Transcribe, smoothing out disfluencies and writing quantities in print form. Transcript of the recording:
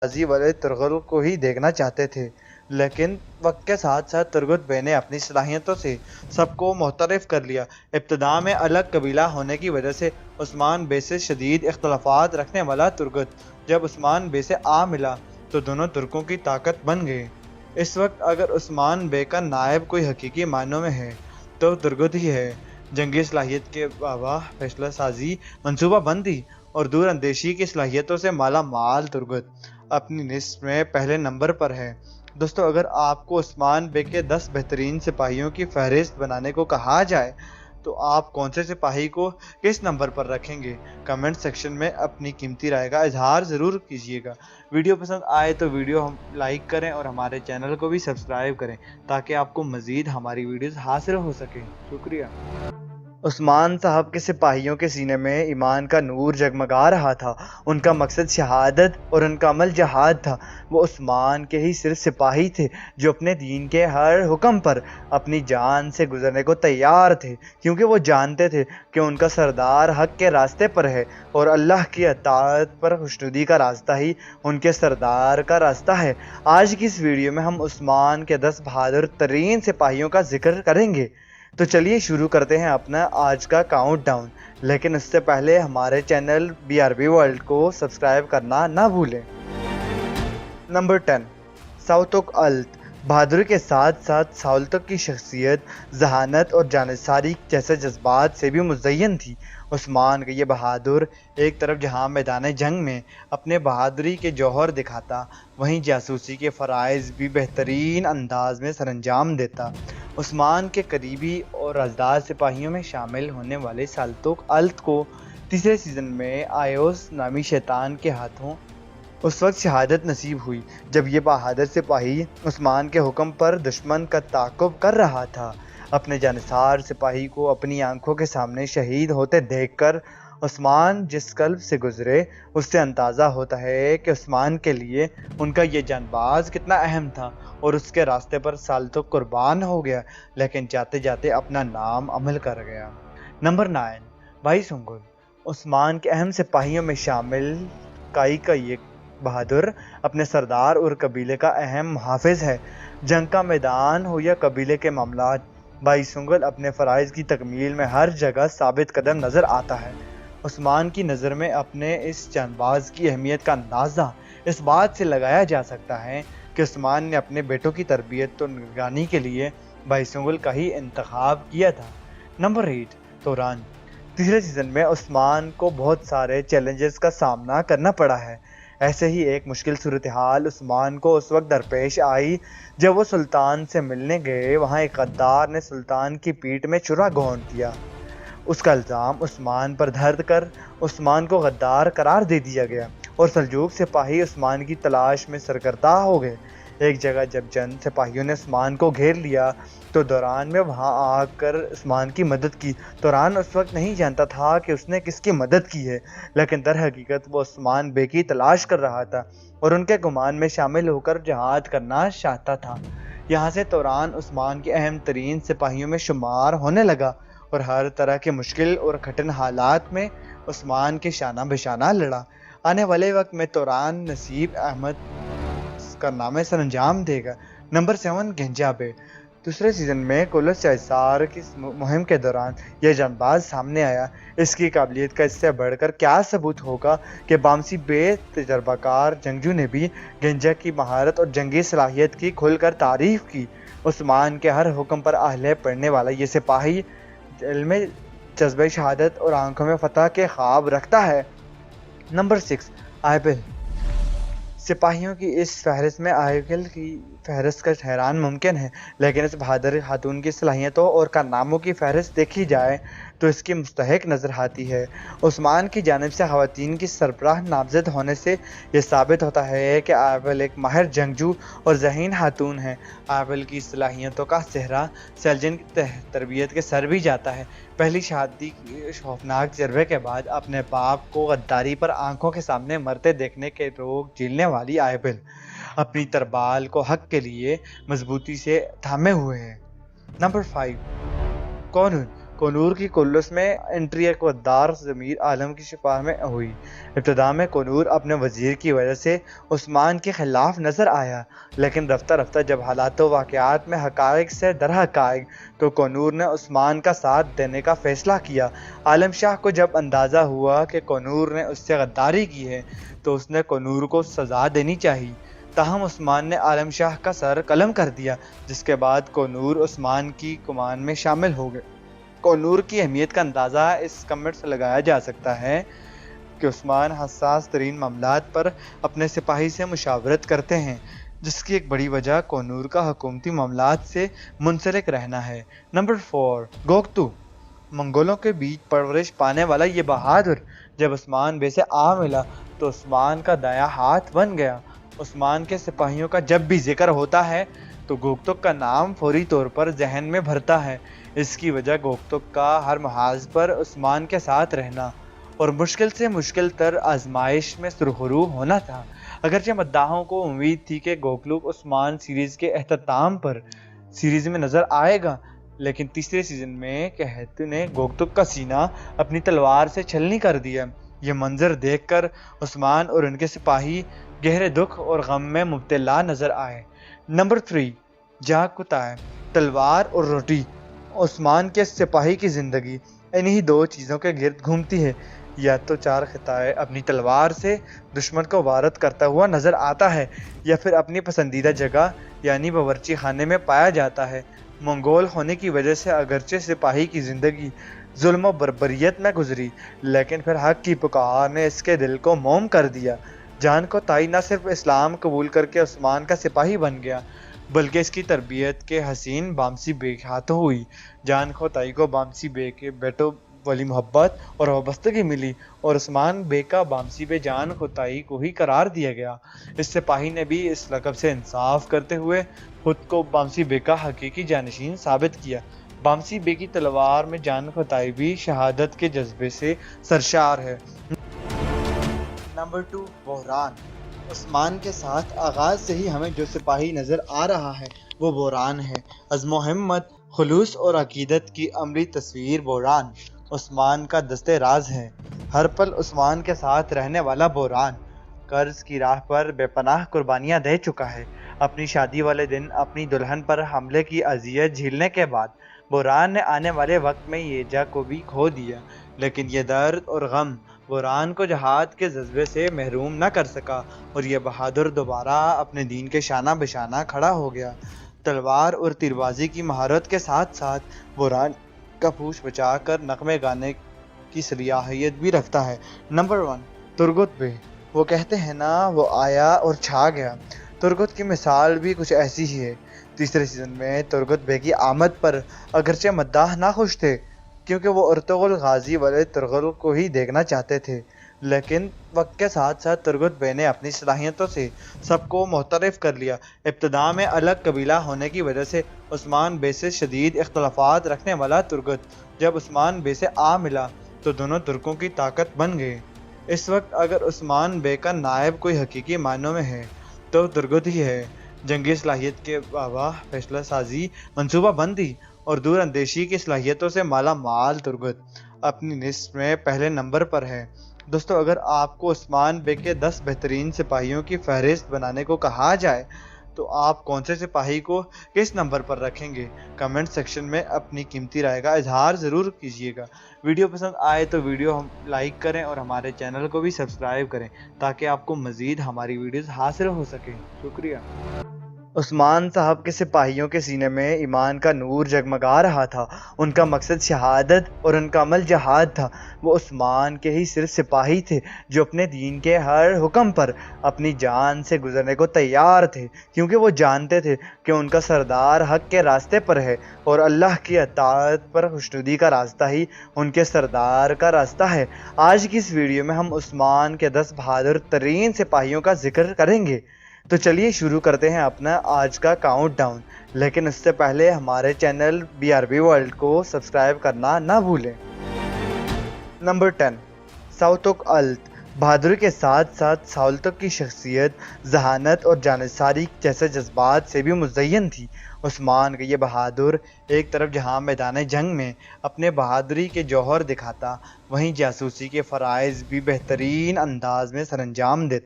बल्लेबाजी वाले तुर्गल को ही देखना चाहते थे, लेकिन वक्त के साथ साथ तुर्गत बे ने अपनी सलाहियतों से सबको मुतरफ कर लिया। इब्तदा में अलग कबीला होने की वजह से उस्मान बे से शदीद इख्तलाफात रखने वाला तुर्गत जब उस्मान बे से आ मिला तो दोनों तुर्कों की ताकत बन गए। इस वक्त अगर उस्मान बे का नायब कोई हकीकी मायनों में है तो तुर्गत ही है। जंगी सलाहियत के अलावा फैसला साजी, मनसूबा बंदी और दूर अंदेशी की सलाहियतों से माला माल तुर्गत अपनी लिस्ट में पहले नंबर पर है। दोस्तों, अगर आपको उस्मान बे के 10 बेहतरीन सिपाहियों की फहरिस्त बनाने को कहा जाए तो आप कौन से सिपाही को किस नंबर पर रखेंगे? कमेंट सेक्शन में अपनी कीमती राय का इजहार ज़रूर कीजिएगा। वीडियो पसंद आए तो वीडियो हम लाइक करें और हमारे चैनल को भी सब्सक्राइब करें ताकि आपको मज़ीद हमारी वीडियोस हासिल हो सके। शुक्रिया। उस्मान साहब के सिपाहियों के सीने में ईमान का नूर जगमगा रहा था। उनका मकसद शहादत और उनका अमल जहाद था। वो उस्मान के ही सिर्फ सिपाही थे जो अपने दीन के हर हुक्म पर अपनी जान से गुजरने को तैयार थे, क्योंकि वो जानते थे कि उनका सरदार हक के रास्ते पर है और अल्लाह की अताअत पर खुशनुदी का रास्ता ही उनके सरदार का रास्ता है। आज की इस वीडियो में हम उस्मान के 10 बहादुर तरीन सिपाहियों का जिक्र करेंगे। तो चलिए शुरू करते हैं अपना आज का काउंटडाउन, लेकिन उससे पहले हमारे चैनल BRB वर्ल्ड को सब्सक्राइब करना ना भूलें। नंबर 10, साउतुक अल्त। बहादुरी के साथ साथ साउतुक की शख्सियत जहानत और जानिसारी जैसे जज्बात से भी मुज़य्यन थी। उस्मान का ये बहादुर एक तरफ जहां मैदान जंग में अपने बहादुरी के जौहर दिखाता, वहीं जासूसी के फ़राइज़ भी बेहतरीन अंदाज में सरअंजाम देता। उस्मान के करीबी और राजदार सिपाहियों में शामिल होने वाले साउतुक अल्त को तीसरे सीज़न में आयोस नामी शैतान के हाथों उस वक्त शहादत नसीब हुई जब ये बहादुर सिपाही उस्मान के हुक्म पर दुश्मन का ताक़ुब कर रहा था। अपने जानिसार सिपाही को अपनी आंखों के सामने शहीद होते देखकर उस्मान जिस कल्ब से गुजरे उससे अंदाज़ा होता है कि उस्मान के लिए उनका ये जानबाज कितना अहम था और उसके रास्ते पर साउतुक कुर्बान हो गया, लेकिन जाते जाते अपना नाम अमल कर गया। नंबर 9, बाईसुंगुल। उस्मान के अहम सिपाहियों में शामिल काई का ये बहादुर अपने सरदार और कबीले का अहम मुहाफिज है। जंग का मैदान हो या कबीले के मामलात, बाईसुंगल अपने फ़राइज़ की तकमील में हर जगह साबित कदम नज़र आता है। उस्मान की नज़र में अपने इस जानबाज की अहमियत का अंदाज़ा इस बात से लगाया जा सकता है कि उस्मान ने अपने बेटों की तरबियत और निगरानी के लिए बाईसुंगल का ही इंतखाब किया था। नंबर 8, तोरान। तीसरे सीज़न में उस्मान को बहुत सारे चैलेंजेस का सामना करना पड़ा है। ऐसे ही एक मुश्किल सूरत हाल उस्मान को उस वक्त दरपेश आई जब वो सुल्तान से मिलने गए। वहाँ एक गद्दार ने सुल्तान की पीठ में छुरा घोंट दिया। उसका इल्ज़ाम उस्मान पर धर कर उस्मान को गद्दार करार दे दिया गया और सल्जूक सिपाही उस्मान की तलाश में सरगर्दा हो गए। एक जगह जब चंद सिपाहियों ने उस्मान को घेर लिया तो दौरान में वहां आकर उस्मान की मदद की। दौरान उस वक्त नहीं जानता था कि उसने किसकी मदद की है, लेकिन दर हकीकत वो उस्मान बे की तलाश कर रहा था और उनके गुमान में शामिल होकर जहाद करना चाहता था। यहाँ से दौरान उस्मान के अहम तरीन सिपाहियों में शुमार होने लगा और हर तरह के मुश्किल और कठिन हालात में उस्मान के शाना बिशाना लड़ा। आने वाले वक्त में तौरान नसीब अहमद कारनामे सरअंजाम देगा। नंबर 7, गंजा बे। दूसरे सीज़न में कुलस चाइसार की मुहिम के दौरान यह जानबाज सामने आया। इसकी काबिलियत का इससे बढ़कर क्या सबूत होगा कि बामसी बे तजर्बाकार जंगजू ने भी गंजा की महारत और जंगी सलाहियत की खुलकर तारीफ़ की। उस्मान के हर हुक्म पर आहले पढ़ने वाला ये सिपाही दिल में जज्बे शहादत और आंखों में फतह के ख्वाब रखता है। नंबर 6, आयबिल। सिपाहियों की इस फहरिस्त में आयबिल की फहरिस्त का ठहरान मुमकिन है, लेकिन इस बहादुर खातून की सलाहियतों और कारनामों की फहरिस्त देखी जाए तो इसकी मुस्तहिक नज़र आती है। उस्मान की जानिब से ख़वातीन की सरबराह नामज़द होने से यह साबित होता है कि आयबिल एक माहिर जंगजू और ज़हीन खातून है। आयबिल की सलाहियतों का सेहरा सेल्जन की तरबियत के सर भी जाता है। पहली शादी के खौफनाक तजर्बे के बाद अपने बाप को गद्दारी पर आंखों के सामने मरते देखने के रोग झेलने वाली आयबिल अपनी तरबाल को हक के लिए मजबूती से थामे हुए हैं। नंबर 5, कौनून। کونور کی کلس میں انٹری ایک ودار ضمیر عالم کی شفا میں ہوئی۔ ابتدا میں کونور اپنے وزیر کی وجہ سے عثمان کے خلاف نظر آیا، لیکن رفتہ رفتہ جب حالات و واقعات میں حقائق سے در حقائق تو کونور نے عثمان کا ساتھ دینے کا فیصلہ کیا۔ عالم شاہ کو جب اندازہ ہوا کہ کونور نے اس سے غداری کی ہے تو اس نے کونور کو سزا دینی چاہی، تاہم عثمان نے عالم شاہ کا سر قلم کر دیا، جس کے بعد کونور عثمان کی کمان میں شامل ہو گئے۔ کونور کی اہمیت کا اندازہ اس کمنٹ سے لگایا جا سکتا ہے کہ عثمان حساس ترین معاملات پر اپنے سپاہی سے مشاورت کرتے ہیں، جس کی ایک بڑی وجہ کونور کا حکومتی معاملات سے منسلک رہنا ہے۔ نمبر 4، گوگتو۔ منگولوں کے بیچ پرورش پانے والا یہ بہادر جب عثمان بے سے آ ملا تو عثمان کا دایاں ہاتھ بن گیا۔ عثمان کے سپاہیوں کا جب بھی ذکر ہوتا ہے تو گوگتک کا نام فوری طور پر ذہن میں بھرتا ہے۔ اس کی وجہ گوگتک کا ہر محاذ پر عثمان کے ساتھ رہنا اور مشکل سے مشکل تر آزمائش میں سرخرو ہونا تھا۔ اگرچہ مداحوں کو امید تھی کہ گوگتک عثمان سیریز کے اختتام پر سیریز میں نظر آئے گا، لیکن تیسرے سیزن میں قحط نے گوگتک کا سینہ اپنی تلوار سے چھلنی کر دیا۔ یہ منظر دیکھ کر عثمان اور ان کے سپاہی گہرے دکھ اور غم میں مبتلا نظر آئے۔ نمبر 3، جاگ کتائے۔ تلوار اور روٹی۔ عثمان کے سپاہی کی زندگی انہی دو چیزوں کے گرد گھومتی ہے، یا تو چار خطائے اپنی تلوار سے دشمن کو وارد کرتا ہوا نظر آتا ہے، یا پھر اپنی پسندیدہ جگہ یعنی باورچی خانے میں پایا جاتا ہے۔ منگول ہونے کی وجہ سے اگرچہ سپاہی کی زندگی ظلم و بربریت میں گزری، لیکن پھر حق کی پکار نے اس کے دل کو موم کر دیا۔ جان کوتائی نہ صرف اسلام قبول کر کے عثمان کا سپاہی بن گیا، بلکہ اس کی تربیت کے حسین بامسی بے کے ہاتھوں ہوئی۔ جان کوتائی کو بامسی بے کے بیٹوں والی محبت اور وابستگی ملی اور عثمان بے کا بامسی بے جان کوتائی کو ہی قرار دیا گیا۔ اس سپاہی نے بھی اس لقب سے انصاف کرتے ہوئے خود کو بامسی بے کا حقیقی جانشین ثابت کیا۔ بامسی بے کی تلوار میں جان کوتائی بھی شہادت کے جذبے سے سرشار ہے۔ نمبر 2، بحران۔ عثمان کے ساتھ آغاز سے ہی ہمیں جو سپاہی نظر آ رہا ہے وہ بحران ہے۔ عزم و ہمت، خلوص اور عقیدت کی عملی تصویر بحران عثمان کا دستے راز ہے۔ ہر پل عثمان کے ساتھ رہنے والا بحران قرض کی راہ پر بے پناہ قربانیاں دے چکا ہے۔ اپنی شادی والے دن اپنی دلہن پر حملے کی اذیت جھیلنے کے بعد بحران نے آنے والے وقت میں یہ جا کو بھی کھو دیا، لیکن یہ درد اور غم بحران کو جہاد کے جذبے سے محروم نہ کر سکا اور یہ بہادر دوبارہ اپنے دین کے شانہ بشانہ کھڑا ہو گیا۔ تلوار اور تیربازی کی مہارت کے ساتھ ساتھ بحران کا پوچھ بچا کر نغمے گانے کی صلاحیت بھی رکھتا ہے۔ نمبر 1، ترگت بے۔ وہ کہتے ہیں نا، وہ آیا اور چھا گیا۔ ترگت کی مثال بھی کچھ ایسی ہی ہے۔ تیسرے سیزن میں ترگت بے کی آمد پر اگرچہ مداح ناخوش تھے، کیونکہ وہ ارطغرل غازی والے ترغل کو ہی دیکھنا چاہتے تھے، لیکن وقت کے ساتھ ساتھ ترگت بے نے اپنی صلاحیتوں سے سب کو معترف کر لیا۔ ابتدا میں الگ قبیلہ ہونے کی وجہ سے عثمان بے سے شدید اختلافات رکھنے والا ترگت جب عثمان بے سے آ ملا تو دونوں ترکوں کی طاقت بن گئے۔ اس وقت اگر عثمان بے کا نائب کوئی حقیقی معنوں میں ہے تو ترگت ہی ہے۔ جنگی صلاحیت کے علاوہ فیصلہ سازی، منصوبہ بندی اور دور اندیشی کی صلاحیتوں سے مالا مال ترگت اپنی لسٹ میں پہلے نمبر پر ہے۔ دوستو، اگر آپ کو عثمان بے کے 10 بہترین سپاہیوں کی فہرست بنانے کو کہا جائے تو آپ کون سے سپاہی کو کس نمبر پر رکھیں گے؟ کمنٹ سیکشن میں اپنی قیمتی رائے کا اظہار ضرور کیجیے گا۔ ویڈیو پسند آئے تو ویڈیو لائک کریں اور ہمارے چینل کو بھی سبسکرائب کریں تاکہ آپ کو مزید ہماری ویڈیوز حاصل ہو سکیں۔ شکریہ۔ عثمان صاحب کے سپاہیوں کے سینے میں ایمان کا نور جگمگا رہا تھا۔ ان کا مقصد شہادت اور ان کا عمل جہاد تھا۔ وہ عثمان کے ہی صرف سپاہی تھے جو اپنے دین کے ہر حکم پر اپنی جان سے گزرنے کو تیار تھے، کیونکہ وہ جانتے تھے کہ ان کا سردار حق کے راستے پر ہے اور اللہ کی اطاعت پر خوشنودی کا راستہ ہی ان کے سردار کا راستہ ہے۔ آج کی اس ویڈیو میں ہم عثمان کے 10 بہادر ترین سپاہیوں کا ذکر کریں گے۔ تو چلیے شروع کرتے ہیں اپنا آج کا کاؤنٹ ڈاؤن، لیکن اس سے پہلے ہمارے چینل BRB ورلڈ کو سبسکرائب کرنا نہ بھولیں۔ نمبر 10، ساؤتوک الت۔ بہادری کے ساتھ ساتھ سہولتوں کی شخصیت، ذہانت اور جانثاری جیسے جذبات سے بھی مزین تھی۔ عثمان غنی بہادر ایک طرف جہاں میدان جنگ میں اپنے بہادری کے جوہر دکھاتا، وہیں جاسوسی کے فرائض بھی بہترین انداز میں سر انجام دیتا۔